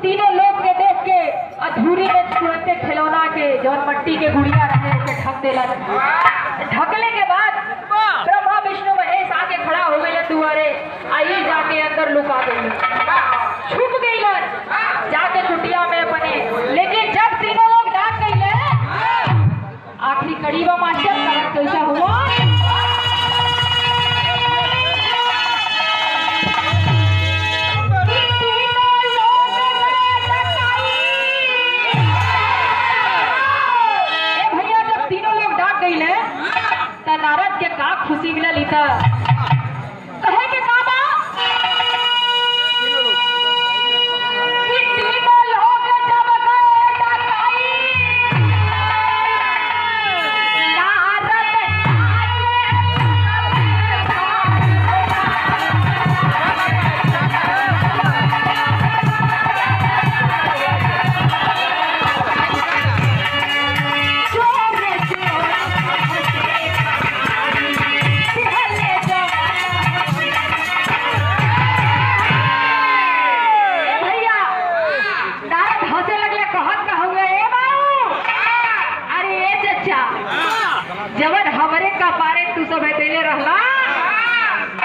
तीनों लोग के देख के अधूरी में छुएते खिलौना के जौन मट्टी के गुड़िया रहे उसे ढक देला। ढकले के बाद ब्रह्मा विष्णु महेश आके खड़ा हो गए दुआरे, आई जाके अंदर लुका गई, छुप गई जाके कुटिया में अपने। लेकिन जब तीनों लोग डाक गई आखिरी कड़ी वो मास्टर करत कैसा हुआ। भैया जब तीनों लोग डाक गई नारद के का खुशी मिलल कहे के का बा जवन हमरे का पारे तू सब कहले रहला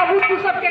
अब तू सब के